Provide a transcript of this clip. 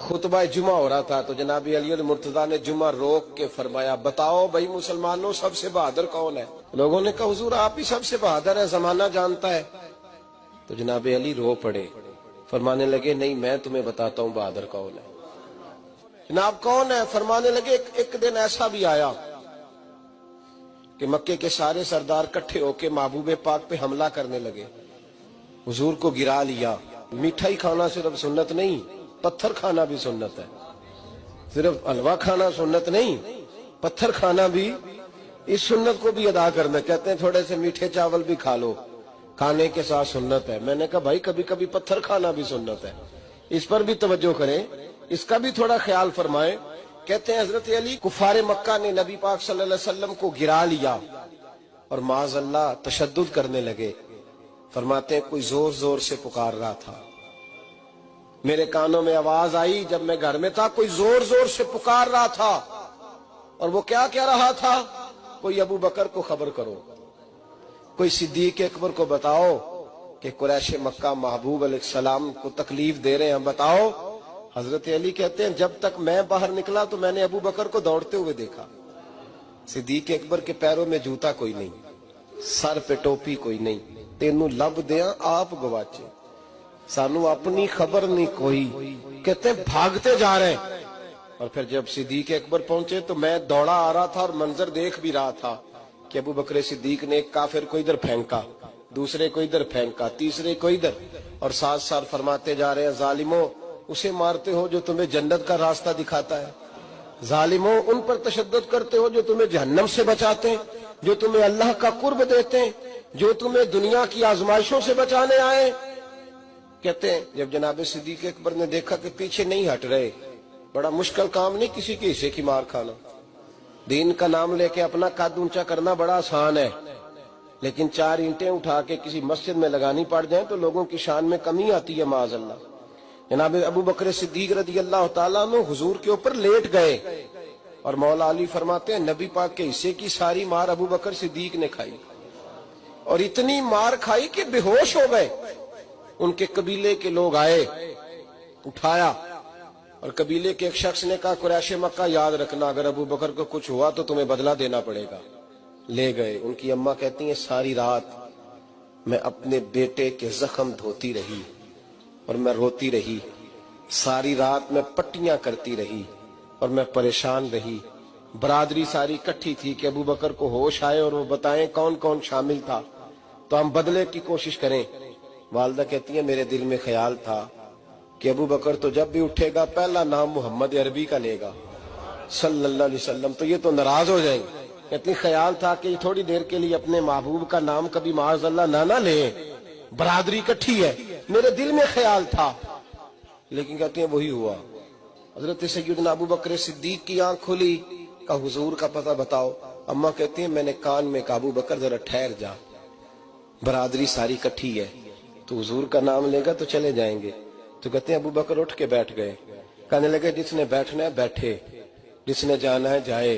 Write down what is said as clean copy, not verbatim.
खुतबा जुमा हो रहा था तो जनाब अली मुर्तजा ने जुमा रोक के फरमाया, बताओ भाई मुसलमानों सबसे बहादुर कौन है? लोगों ने कहा हुजूर आप ही सबसे बहादुर है, जमाना जानता है। तो जनाब अली रो पड़े, फरमाने लगे नहीं मैं तुम्हें बताता हूँ बहादुर कौन है। जनाब कौन है? फरमाने लगे एक दिन ऐसा भी आया कि मक्के के सारे सरदार इकट्ठे होके महबूब पाक पे हमला करने लगे, हुजूर को गिरा लिया। मिठाई खाना सिर्फ सुन्नत नहीं, पत्थर खाना भी सुन्नत है। सिर्फ हलवा खाना सुन्नत नहीं, पत्थर खाना भी इस सुन्नत को भी अदा करना। कहते हैं थोड़े से मीठे चावल भी खा लो, खाने के साथ सुन्नत है। मैंने कहा भाई कभी कभी पत्थर खाना भी सुन्नत है, इस पर भी तवज्जो करें, इसका भी थोड़ा ख्याल फरमाएं। कहते हैं हजरत अली कुफारे मक्का ने नबी पाक सल्लल्लाहु अलैहि वसल्लम को गिरा लिया और माज़अल्लाह तशद्दुद करने लगे। फरमाते हैं कोई जोर जोर से पुकार रहा था, मेरे कानों में आवाज आई जब मैं घर में था, कोई जोर जोर से पुकार रहा था। और वो क्या कह रहा था? कोई अबू बकर को खबर करो, कोई सिद्दीक अकबर को बताओ कि कुरैश मक्का महबूब अलैहिस्सलाम को तकलीफ दे रहे हैं, बताओ। हजरत अली कहते हैं जब तक मैं बाहर निकला तो मैंने अबू बकर को दौड़ते हुए देखा। सिद्दीक अकबर के पैरों में जूता कोई नहीं, सर पे टोपी कोई नहीं, तेनू लब दिया आप गवाचे, सानू अपनी खबर नहीं कोई। कहते भागते जा रहे हैं। और फिर जब सिद्दीक अकबर पहुंचे तो मैं दौड़ा आ रहा था और मंजर देख भी रहा था कि अबू बकर सिद्दीक ने एक काफिर को इधर फेंका, दूसरे को इधर फेंका, तीसरे को इधर, और साथ साथ फरमाते जा रहे हैं जालिमों उसे मारते हो जो तुम्हें जन्नत का रास्ता दिखाता है, जालिमों उन पर तशद्दुद करते हो जो तुम्हें जहन्नम से बचाते हैं, जो तुम्हें अल्लाह का कुर्ब देते हैं, जो तुम्हें दुनिया की आजमाइशों से बचाने आए। कहते हैं जब जनाब सिद्दीक अकबर ने देखा कि पीछे नहीं हट रहे, बड़ा मुश्किल काम नहीं किसी के हिस्से की मार खाना, दीन का नाम लेके अपना कद ऊंचा करना बड़ा आसान है, लेकिन 4 ईंटें उठा के किसी मस्जिद में लगानी पड़ जाए तो लोगों की शान में कमी आती है माज़अल्लाह। जनाब अबू बकर सिद्दीक रज़ी अल्लाह तआला अन्हु हुजूर के ऊपर लेट गए और मौला अली फरमाते हैं नबी पाक के हिस्से की सारी मार अबू बकर सिद्दीक ने खाई, और इतनी मार खाई कि बेहोश हो गए। उनके कबीले के लोग आए, उठाया, और कबीले के एक शख्स ने कहा कुरैश मक्का याद रखना अगर अबू बकर को कुछ हुआ तो तुम्हें बदला देना पड़ेगा। ले गए। उनकी अम्मा कहती हैं सारी रात मैं अपने बेटे के जख्म धोती रही और मैं रोती रही, सारी रात मैं पट्टियां करती रही और मैं परेशान रही। बरादरी सारी इकट्ठी थी कि अबू बकर को होश आए और वो बताएं कौन कौन शामिल था तो हम बदले की कोशिश करें। वालदा कहती है मेरे दिल में ख्याल था कि अबू बकर तो जब भी उठेगा पहला नाम मोहम्मद अरबी का लेगा सल्लल्लाहु अलैहि वसल्लम, तो ये तो नाराज हो जाएंगे। कहती ख्याल था कि थोड़ी देर के लिए अपने महबूब का नाम कभी माज़अल्लाह ना ले, बरादरी इकट्ठी है, मेरे दिल में ख्याल था। लेकिन कहती है वही हुआ। हजरत सैयदना अबू बकर सिद्दीक की आंख खुली, का हुजूर का पता बताओ। अम्मा कहती है मैंने कान में अबू बकर जरा ठहर जा, बरादरी सारी इकट्ठी है, तो हुजूर का नाम लेगा तो चले जाएंगे। तो कहते हैं अबू बकर उठ के बैठ गए, कहने लगे जिसने बैठना है बैठे, जिसने जाना है जाए।